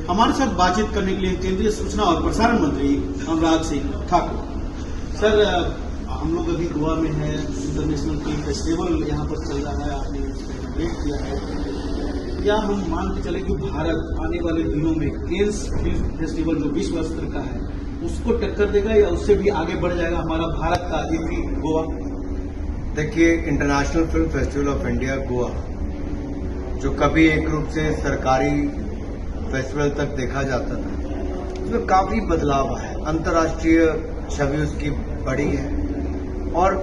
हमारे साथ बातचीत करने के लिए केंद्रीय सूचना और प्रसारण मंत्री अनुराग सिंह ठाकुर। सर, हम लोग अभी गोवा में है, इंटरनेशनल फिल्म फेस्टिवल यहाँ पर चल रहा है, आपने वेट किया है। क्या हम मान के चले कि भारत आने वाले दिनों में केन्स फिल्म फेस्टिवल जो विश्व स्तर का है उसको टक्कर देगा या उससे भी आगे बढ़ जाएगा हमारा भारत का अतिथि गोवा? देखिए, international film festival of India Goa जो कभी एक रूप से सरकारी फेस्टिवल तक देखा जाता था, उसमें काफी बदलाव आया। अंतर्राष्ट्रीय छवि उसकी बढ़ी है और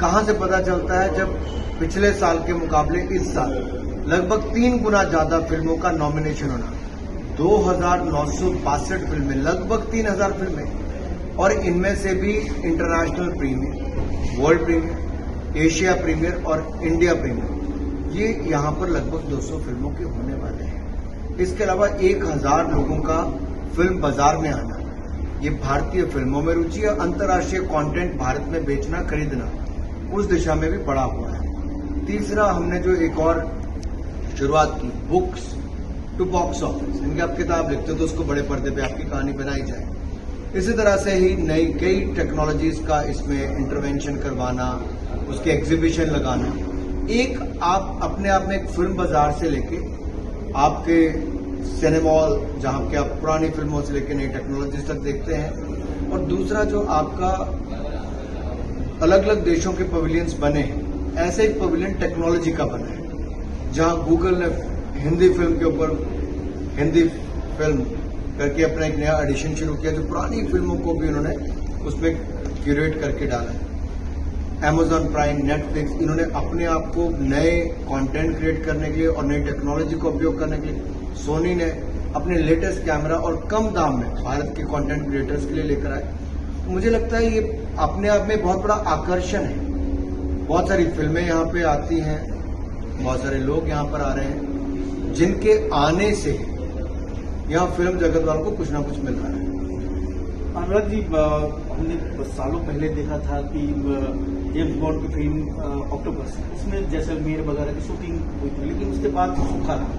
कहां से पता चलता है, जब पिछले साल के मुकाबले इस साल लगभग 3 गुना ज्यादा फिल्मों का नॉमिनेशन होना, 2962 फिल्में, लगभग 3000 फिल्में, और इनमें से भी international premiere, world premiere, Asia premiere और इंडिया प्रीमियर, ये यहाँ पर लगभग 200 फिल्मों के होने वाले हैं। इसके अलावा 1000 लोगों का फिल्म बाजार में आना, ये भारतीय फिल्मों में रुचि और अंतर्राष्ट्रीय कंटेंट भारत में बेचना, खरीदना, उस दिशा में भी बढ़ा हुआ है। तीसरा, हमने जो एक और शुरुआत की, बुक्स टू बॉक्स ऑफिस, इनकी आप किताब लिखते हो तो उसको बड़े पर्दे पे आपकी कहानी बनाई जाए। इसी तरह से ही नई कई टेक्नोलॉजीज का इसमें इंटरवेंशन करवाना, उसके एग्जीबिशन लगाना, एक आप अपने आप में एक फिल्म बाजार से लेके आपके सिनेमॉल, जहां के आप पुरानी फिल्मों से लेकर नई टेक्नोलॉजीज तक देखते हैं, और दूसरा जो आपका अलग अलग देशों के पवेलियंस बने हैं, ऐसे एक पवेलियन टेक्नोलॉजी का बना है, जहां गूगल ने हिंदी फिल्म के ऊपर हिंदी फिल्म करके अपना एक नया एडिशन शुरू किया, जो पुरानी फिल्मों को भी उन्होंने उसमें क्यूरेट करके डाला है। Amazon प्राइम, नेटफ्लिक्स, इन्होंने अपने आप को नए कंटेंट क्रिएट करने के लिए और नई टेक्नोलॉजी का उपयोग करने के लिए, सोनी ने अपने लेटेस्ट कैमरा और कम दाम में भारत के कंटेंट क्रिएटर्स के लिए लेकर आए। मुझे लगता है ये अपने आप में बहुत बड़ा आकर्षण है। बहुत सारी फिल्में यहाँ पे आती हैं, बहुत सारे लोग यहाँ पर आ रहे हैं, जिनके आने से यहाँ फिल्म जगत वालों को कुछ ना कुछ मिल रहा है। अनुराग जी, हमने सालों पहले देखा था कि जेम्स बॉन्ड की फिल्म ऑक्टोपस, उसमें जैसलमेर वगैरह की शूटिंग हुई थी, लेकिन उसके बाद सूखा रहा।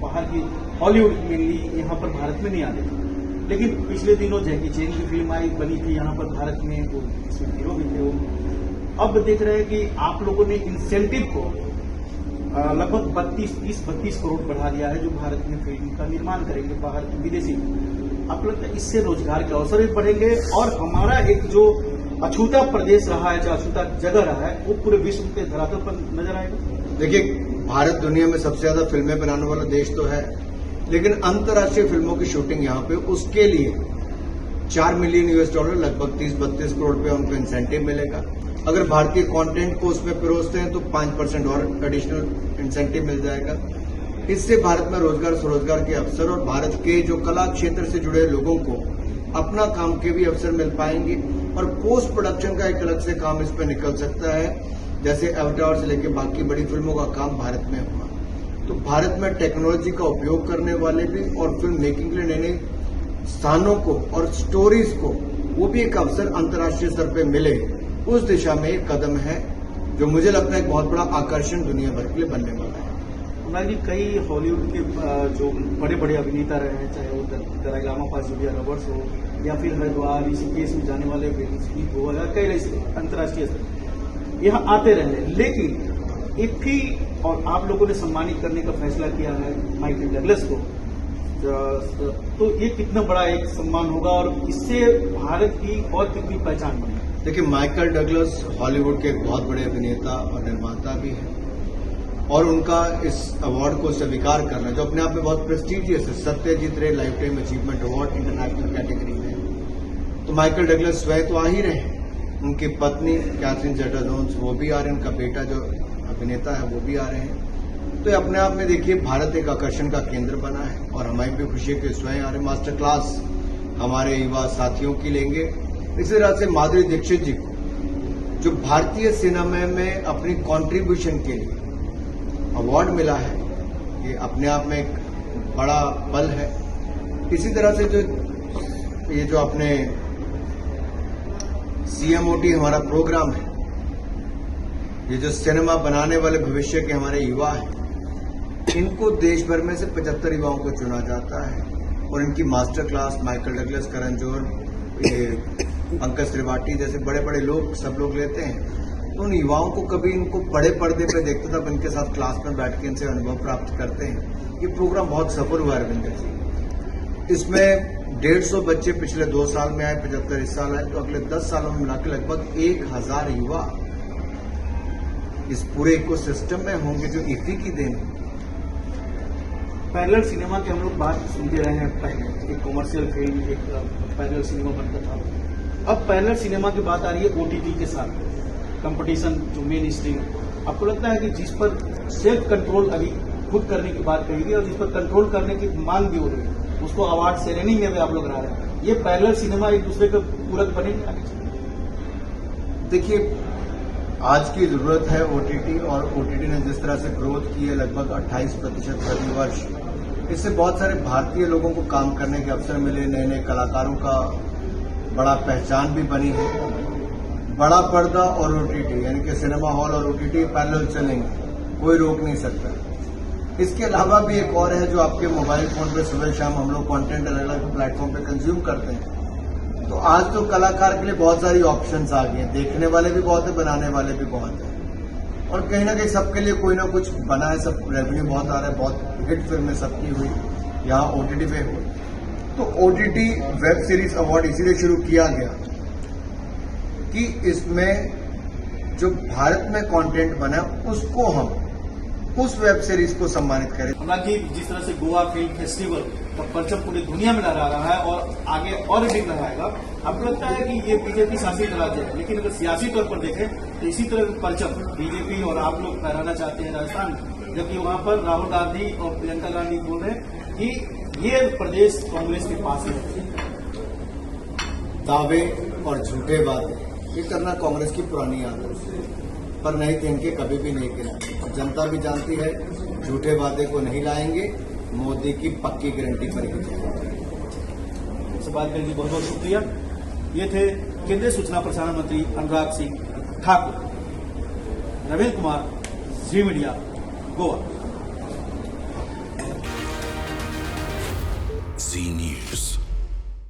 बाहर की हॉलीवुड मेनली यहाँ पर भारत में नहीं आते थे, लेकिन पिछले दिनों जैकी चैन की फिल्म आई, बनी थी यहाँ पर भारत में, वो इसमें हीरो भी थे वो। अब देख रहे हैं कि आप लोगों ने इंसेंटिव को लगभग 32 करोड़ बढ़ा दिया है, जो भारत में फिल्म का निर्माण करेंगे बाहर के विदेशी। आपको लगता है इससे रोजगार के अवसर भी बढ़ेंगे और हमारा एक जो अछूता प्रदेश रहा है, जो अछूता जगह रहा है, वो पूरे विश्व के धरातल पर नजर आएगा? देखिए, भारत दुनिया में सबसे ज्यादा फिल्में बनाने वाला देश तो है, लेकिन अंतर्राष्ट्रीय फिल्मों की शूटिंग यहाँ पे, उसके लिए $4 मिलियन लगभग 30-32 करोड़ रुपया उनको इंसेंटिव मिलेगा। अगर भारतीय कंटेंट को उसमें परोसते हैं तो 5% और एडिशनल इंसेंटिव मिल जाएगा। इससे भारत में रोजगार, स्वरोजगार के अवसर और भारत के जो कला क्षेत्र से जुड़े लोगों को अपना काम के भी अवसर मिल पाएंगे, और पोस्ट प्रोडक्शन का एक अलग से काम इस पर निकल सकता है, जैसे अवतार से लेकर बाकी बड़ी फिल्मों का काम भारत में हुआ। तो भारत में टेक्नोलॉजी का उपयोग करने वाले भी और फिल्म मेकिंग के लिए नए नए स्थानों को और स्टोरीज को, वो भी एक अवसर अंतर्राष्ट्रीय स्तर पर मिले, उस दिशा में एक कदम है, जो मुझे लगता है एक बहुत बड़ा आकर्षण दुनिया भर के लिए बनने वाला है। हमारी कई हॉलीवुड के जो बड़े बड़े अभिनेता रहे हैं, चाहे वो दलाई लामा पास जूलिया रॉबर्ट्स हो या फिर हरिद्वार, ऋषिकेश में जाने वाले स्मिथ हो या कई ऐसे अंतर्राष्ट्रीय स्तर यहाँ आते रहे, लेकिन इफ्फी और आप लोगों ने सम्मानित करने का फैसला किया है माइकल डगलस को, तो ये कितना बड़ा एक सम्मान होगा और इससे भारत की और कितनी पहचान बनेगी? देखिए, माइकल डगलस हॉलीवुड के एक बहुत बड़े अभिनेता और निर्माता भी हैं, और उनका इस अवार्ड को स्वीकार करना, जो अपने आप में बहुत प्रेस्टिजियस है, सत्यजीत रे life time achievement award international category में, तो माइकल डगलस स्वयं तो आ ही रहे हैं, उनकी पत्नी कैथरीन ज़ेटा-जोन्स वो भी आ रहे हैं, उनका बेटा जो अभिनेता है वो भी आ रहे हैं। तो अपने आप में देखिए, भारत एक आकर्षण का केंद्र बना है, और हमारी भी खुशी है कि स्वयं आ रहे। मास्टर क्लास हमारे युवा साथियों की लेंगे। इसी तरह से माधुरी दीक्षित जी को, जो भारतीय सिनेमा में अपनी कॉन्ट्रीब्यूशन के लिए अवार्ड मिला है, ये अपने आप में एक बड़ा पल है। इसी तरह से जो अपने CMOT हमारा प्रोग्राम है, ये जो सिनेमा बनाने वाले भविष्य के हमारे युवा हैं, इनको देश भर में से 75 युवाओं को चुना जाता है, और इनकी master class Michael Douglas, Karan Johar, ये पंकज त्रिपाठी जैसे बड़े बड़े लोग सब लोग लेते हैं। तो उन युवाओं को कभी इनको बड़े पर्दे पे देखते था, इनके साथ क्लास में बैठ के इनसे अनुभव प्राप्त करते हैं। ये प्रोग्राम बहुत सफल हुआ अरविंदर जी। इसमें 150 बच्चे पिछले 2 साल में आए, 75 इस साल आए, तो अगले 10 सालों में मिलाकर लगभग 1000 युवा इस पूरे इकोसिस्टम में होंगे, जो इफी की देन है। पैरेलल सिनेमा की हम लोग बात सुनते रहे हैं पहले, एक कॉमर्शियल फिल्म, एक पैरेलल सिनेमा बनता था। अब पैरेलल सिनेमा की बात आ रही है ओटीटी के साथ, कंपटीशन जो मेन स्ट्रीम। आपको लगता है कि जिस पर सेल्फ कंट्रोल अभी खुद करने की बात कही गई और जिस पर कंट्रोल करने की मांग भी हो रही है, उसको अवार्ड सेरेमनी में भी आप लोग रहा रहे हैं, ये पैरेलल सिनेमा एक दूसरे के पूरक बनेंगे आगे चलकर? देखिए, आज की जरूरत है ओटीटी, और ओटीटी ने जिस तरह से ग्रोथ की है लगभग 28% प्रति वर्ष, इससे बहुत सारे भारतीय लोगों को काम करने के अवसर मिले, नए नए कलाकारों का बड़ा पहचान भी बनी है। बड़ा पर्दा और ओटीटी यानी कि सिनेमा हॉल और ओटीटी पैरेलल चलेंगे, कोई रोक नहीं सकता। इसके अलावा भी एक और है, जो आपके मोबाइल फोन पे सुबह शाम हम लोग कंटेंट अलग अलग प्लेटफॉर्म पे कंज्यूम करते हैं। तो आज तो कलाकार के लिए बहुत सारी ऑप्शंस आ गई हैं, देखने वाले भी बहुत है, बनाने वाले भी बहुत है, और कहीं ना कहीं सबके लिए कोई ना कुछ बना है, सब रेवेन्यू बहुत आ रहा है, बहुत हिट फिल्में सबकी हुई यहाँ ओटीटी पे हुई। तो ओटीटी वेब सीरीज अवार्ड इसीलिए शुरू किया गया कि इसमें जो भारत में कंटेंट बना उसको हम उस वेब सीरीज को सम्मानित करें। हालांकि जिस तरह से गोवा फिल्म फेस्टिवल का परचम पूरी दुनिया में लहरा रहा है और आगे और भी लहराएगा, आपको लगता है कि ये बीजेपी शासित राज्य है, लेकिन अगर सियासी तौर पर देखें तो इसी तरह का परचम बीजेपी और आप लोग फहराना चाहते हैं राजस्थान में, जबकि वहां पर राहुल गांधी और प्रियंका गांधी बोल रहे हैं कि ये प्रदेश कांग्रेस के पास है। दावे और झूठे वादे ये करना कांग्रेस की पुरानी आदत है, पर नहीं थे इनके, कभी भी नहीं किया। जनता भी जानती है झूठे वादे को नहीं लाएंगे, मोदी की पक्की गारंटी पर ही जाएंगे। इस बात के लिए बहुत बहुत शुक्रिया। ये थे केंद्रीय सूचना प्रसारण मंत्री अनुराग सिंह ठाकुर। रविंद्र कुमार, जी मीडिया, गोवा।